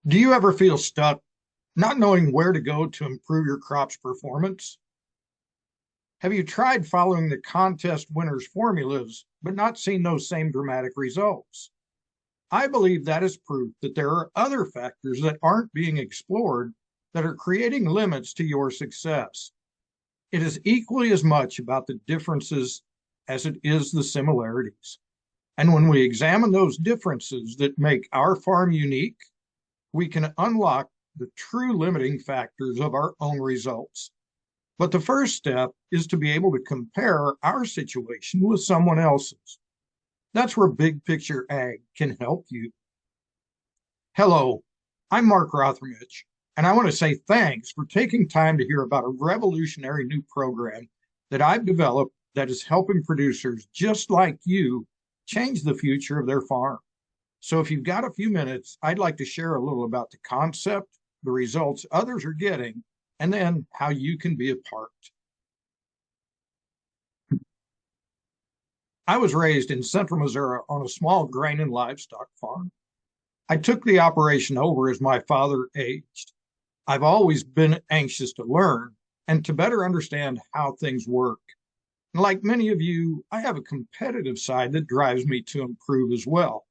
Do you ever feel stuck, not knowing where to go to improve your crop's performance? Have you tried following the contest winners' formulas, but not seen those same dramatic results? I believe that is proof that there are other factors that aren't being explored that are creating limits to your success. It is equally as much about the differences as it is the similarities. And when we examine those differences that make our farm unique, we can unlock the true limiting factors of our own results. But the first step is to be able to compare our situation with someone else's. That's where Big Picture Ag can help you. Hello, I'm Mark Rothermich, and I want to say thanks for taking time to hear about a revolutionary new program that I've developed that is helping producers just like you change the future of their farm. So if you've got a few minutes, I'd like to share a little about the concept, the results others are getting, and then how you can be a part. I was raised in central Missouri on a small grain and livestock farm. I took the operation over as my father aged. I've always been anxious to learn and to better understand how things work. And like many of you, I have a competitive side that drives me to improve as well.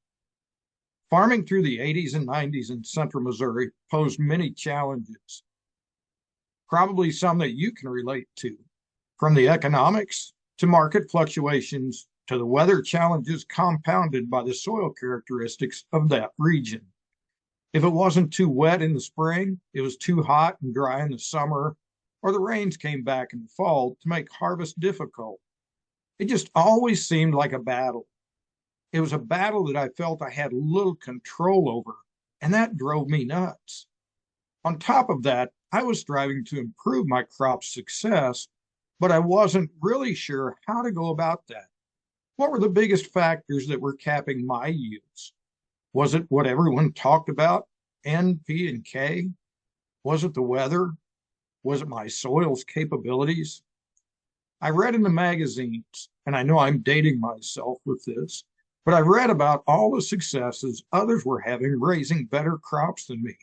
Farming through the 80s and 90s in central Missouri posed many challenges, probably some that you can relate to, from the economics to market fluctuations to the weather challenges compounded by the soil characteristics of that region. If it wasn't too wet in the spring, it was too hot and dry in the summer, or the rains came back in the fall to make harvest difficult. It just always seemed like a battle. It was a battle that I felt I had little control over, and that drove me nuts. On top of that, I was striving to improve my crop's success, but I wasn't really sure how to go about that. What were the biggest factors that were capping my yields? Was it what everyone talked about, N, P, and K? Was it the weather? Was it my soil's capabilities? I read in the magazines, and I know I'm dating myself with this, but I read about all the successes others were having raising better crops than me.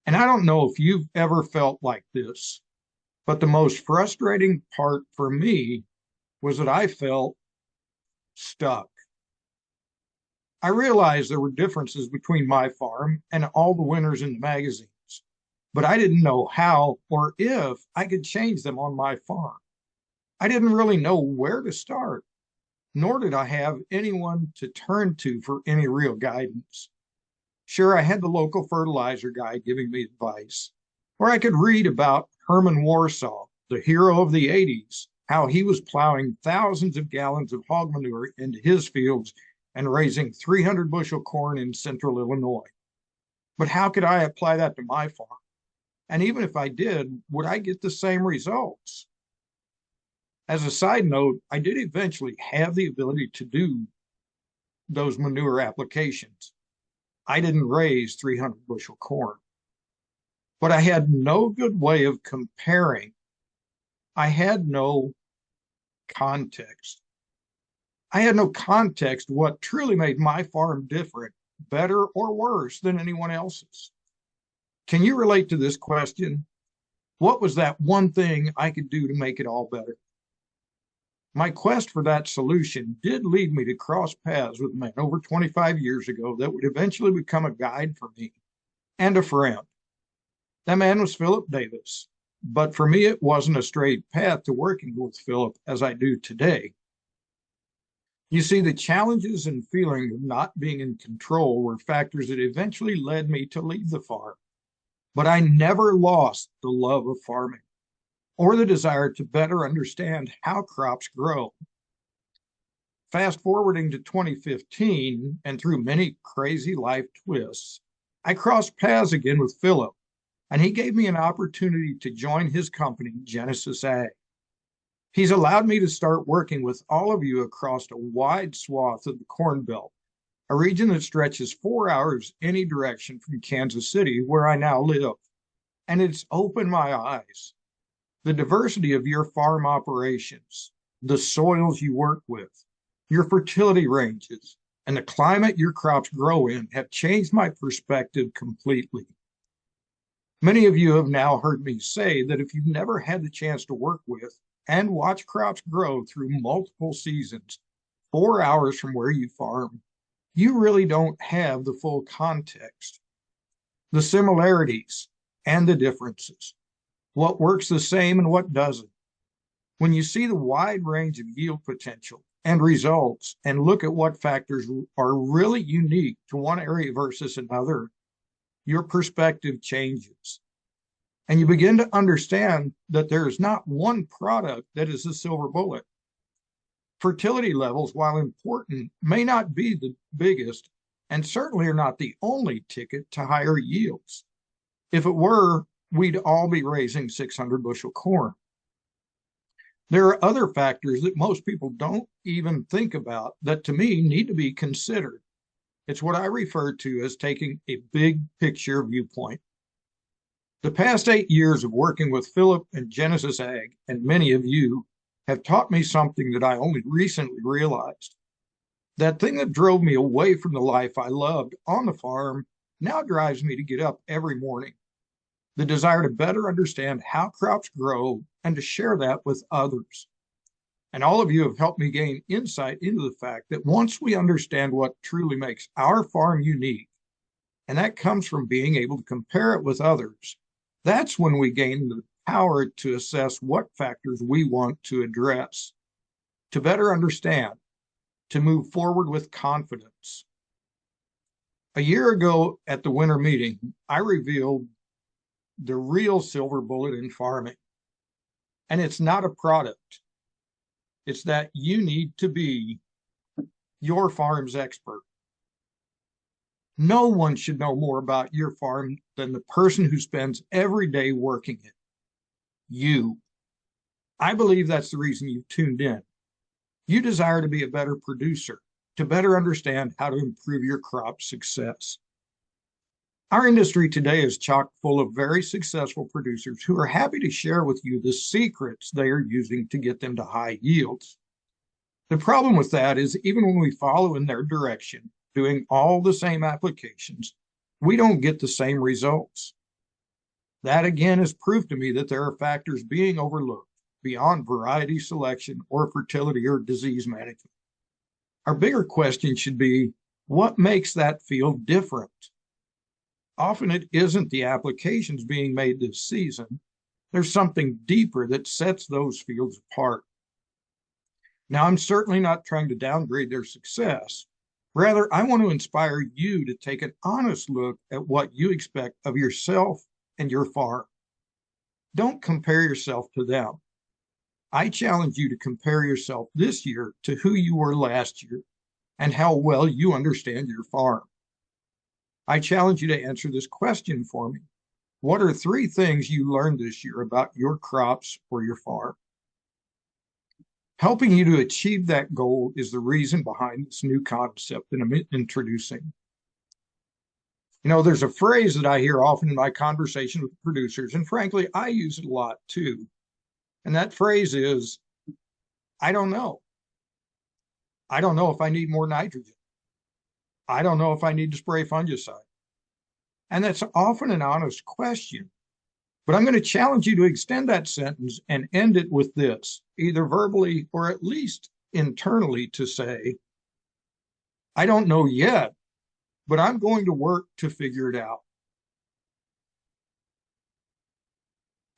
And I don't know if you've ever felt like this, but the most frustrating part for me was that I felt stuck. I realized there were differences between my farm and all the winners in the magazines, but I didn't know how or if I could change them on my farm. I didn't really know where to start, nor did I have anyone to turn to for any real guidance. Sure, I had the local fertilizer guy giving me advice, or I could read about Herman Warsaw, the hero of the 80s, how he was plowing thousands of gallons of hog manure into his fields and raising 300 bushel corn in central Illinois. But how could I apply that to my farm? And even if I did, would I get the same results? As a side note, I did eventually have the ability to do those manure applications. I didn't raise 300 bushel corn, but I had no good way of comparing. I had no context. I had no context what truly made my farm different, better, or worse than anyone else's. Can you relate to this question? What was that one thing I could do to make it all better? My quest for that solution did lead me to cross paths with a man over 25 years ago that would eventually become a guide for me and a friend. That man was Philip Davis, but for me, it wasn't a straight path to working with Philip as I do today. You see, the challenges and feeling of not being in control were factors that eventually led me to leave the farm. But I never lost the love of farming or the desire to better understand how crops grow. Fast forwarding to 2015, and through many crazy life twists, I crossed paths again with Philip, and he gave me an opportunity to join his company, Genesis Ag. He's allowed me to start working with all of you across a wide swath of the Corn Belt, a region that stretches 4 hours any direction from Kansas City, where I now live. And it's opened my eyes. The diversity of your farm operations, the soils you work with, your fertility ranges, and the climate your crops grow in have changed my perspective completely. Many of you have now heard me say that if you've never had the chance to work with and watch crops grow through multiple seasons, 4 hours from where you farm, you really don't have the full context, the similarities and the differences, what works the same and what doesn't. When you see the wide range of yield potential and results and look at what factors are really unique to one area versus another, your perspective changes. And you begin to understand that there is not one product that is a silver bullet. Fertility levels, while important, may not be the biggest and certainly are not the only ticket to higher yields. If it were, we'd all be raising 600 bushel corn. There are other factors that most people don't even think about that to me need to be considered. It's what I refer to as taking a big picture viewpoint. The past 8 years of working with Philip and Genesis Ag, and many of you, have taught me something that I only recently realized. That thing that drove me away from the life I loved on the farm now drives me to get up every morning. The desire to better understand how crops grow and to share that with others. And all of you have helped me gain insight into the fact that once we understand what truly makes our farm unique, and that comes from being able to compare it with others, that's when we gain the power to assess what factors we want to address, to better understand, to move forward with confidence. A year ago at the winter meeting, I revealed the real silver bullet in farming. And it's not a product. It's that you need to be your farm's expert. No one should know more about your farm than the person who spends every day working it. You. I believe that's the reason you've tuned in. You desire to be a better producer, to better understand how to improve your crop success. Our industry today is chock full of very successful producers who are happy to share with you the secrets they are using to get them to high yields. The problem with that is even when we follow in their direction, doing all the same applications, we don't get the same results. That again is proof to me that there are factors being overlooked beyond variety selection or fertility or disease management. Our bigger question should be, what makes that field different? Often it isn't the applications being made this season. There's something deeper that sets those fields apart. Now, I'm certainly not trying to downgrade their success. Rather, I want to inspire you to take an honest look at what you expect of yourself and your farm. Don't compare yourself to them. I challenge you to compare yourself this year to who you were last year and how well you understand your farm. I challenge you to answer this question for me. What are 3 things you learned this year about your crops or your farm? Helping you to achieve that goal is the reason behind this new concept that I'm introducing. You know, there's a phrase that I hear often in my conversation with producers, and frankly, I use it a lot too. And that phrase is, I don't know. I don't know if I need more nitrogen. I don't know if I need to spray fungicide. And that's often an honest question. But I'm going to challenge you to extend that sentence and end it with this, either verbally or at least internally, to say, I don't know yet, but I'm going to work to figure it out.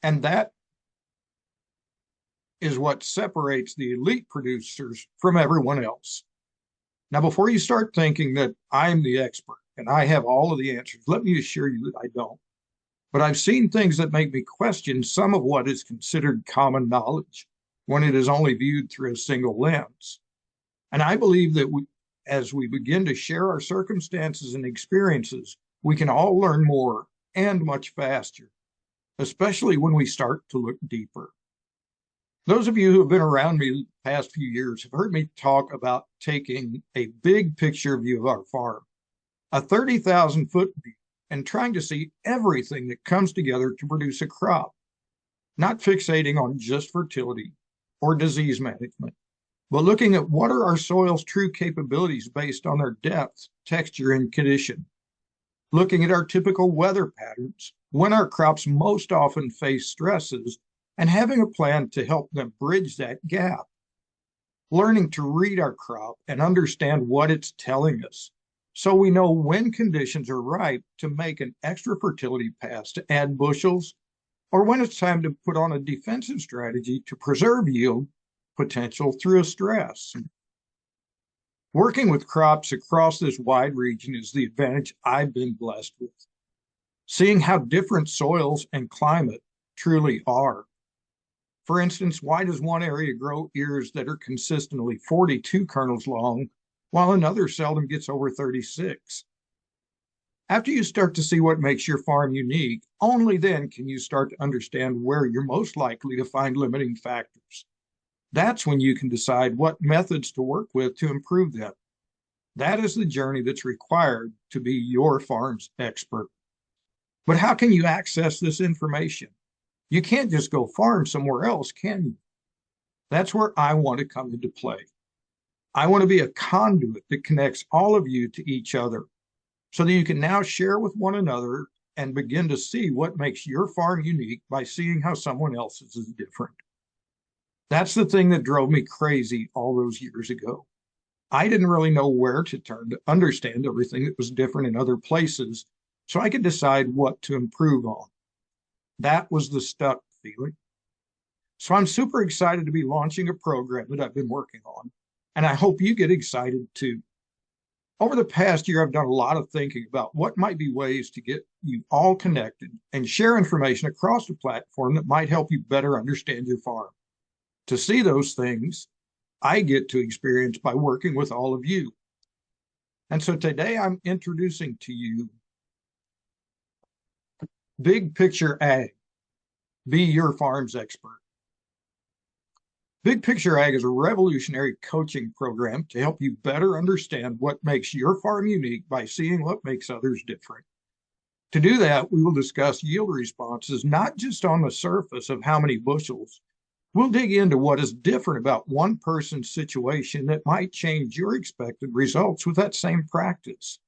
And that is what separates the elite producers from everyone else. Now, before you start thinking that I'm the expert and I have all of the answers, let me assure you that I don't. But I've seen things that make me question some of what is considered common knowledge when it is only viewed through a single lens. And I believe that as we begin to share our circumstances and experiences, we can all learn more and much faster, especially when we start to look deeper. Those of you who have been around me the past few years have heard me talk about taking a big picture view of our farm, a 30,000-foot view, and trying to see everything that comes together to produce a crop, not fixating on just fertility or disease management, but looking at what are our soil's true capabilities based on their depth, texture, and condition. Looking at our typical weather patterns, when our crops most often face stresses, and having a plan to help them bridge that gap. Learning to read our crop and understand what it's telling us so we know when conditions are ripe to make an extra fertility pass to add bushels, or when it's time to put on a defensive strategy to preserve yield potential through a stress. Working with crops across this wide region is the advantage I've been blessed with. Seeing how different soils and climate truly are. For instance, why does one area grow ears that are consistently 42 kernels long, while another seldom gets over 36? After you start to see what makes your farm unique, only then can you start to understand where you're most likely to find limiting factors. That's when you can decide what methods to work with to improve them. That is the journey that's required to be your farm's expert. But how can you access this information? You can't just go farm somewhere else, can you? That's where I want to come into play. I want to be a conduit that connects all of you to each other so that you can now share with one another and begin to see what makes your farm unique by seeing how someone else's is different. That's the thing that drove me crazy all those years ago. I didn't really know where to turn to understand everything that was different in other places so I could decide what to improve on. That was the stuck feeling. So I'm super excited to be launching a program that I've been working on, and I hope you get excited too. Over the past year, I've done a lot of thinking about what might be ways to get you all connected and share information across the platform that might help you better understand your farm. To see those things, I get to experience by working with all of you. And so today I'm introducing to you Big Picture Ag. Be your farm's expert. Big Picture Ag is a revolutionary coaching program to help you better understand what makes your farm unique by seeing what makes others different. To do that, we will discuss yield responses, not just on the surface of how many bushels. We'll dig into what is different about one person's situation that might change your expected results with that same practice.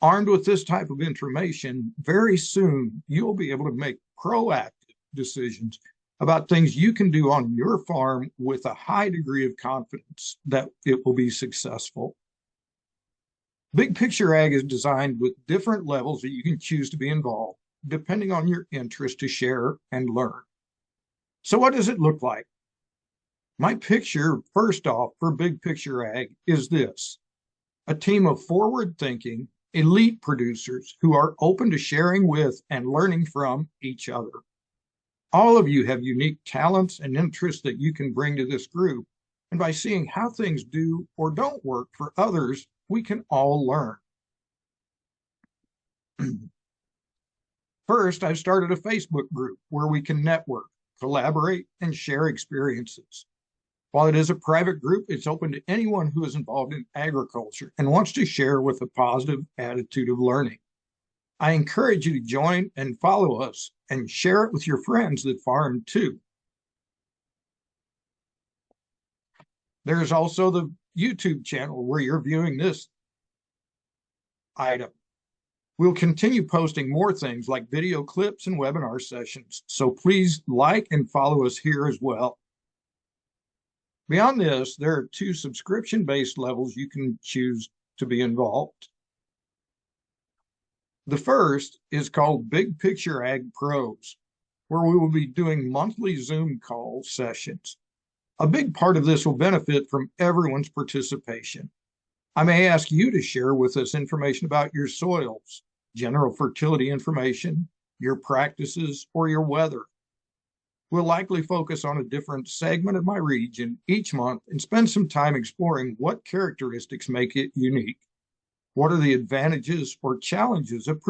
Armed with this type of information, very soon you'll be able to make proactive decisions about things you can do on your farm with a high degree of confidence that it will be successful. Big Picture Ag is designed with different levels that you can choose to be involved, depending on your interest to share and learn. So what does it look like? My picture, first off, for Big Picture Ag is this: a team of forward-thinking, elite producers who are open to sharing with and learning from each other. All of you have unique talents and interests that you can bring to this group, and by seeing how things do or don't work for others, we can all learn. First, I've started a Facebook group where we can network, collaborate, and share experiences. While it is a private group, it's open to anyone who is involved in agriculture and wants to share with a positive attitude of learning. I encourage you to join and follow us and share it with your friends that farm too. There's also the YouTube channel where you're viewing this item. We'll continue posting more things like video clips and webinar sessions, so please like and follow us here as well. Beyond this, there are 2 subscription-based levels you can choose to be involved. The first is called Big Picture Ag Pros, where we will be doing monthly Zoom call sessions. A big part of this will benefit from everyone's participation. I may ask you to share with us information about your soils, general fertility information, your practices, or your weather. We'll likely focus on a different segment of my region each month and spend some time exploring what characteristics make it unique. What are the advantages or challenges of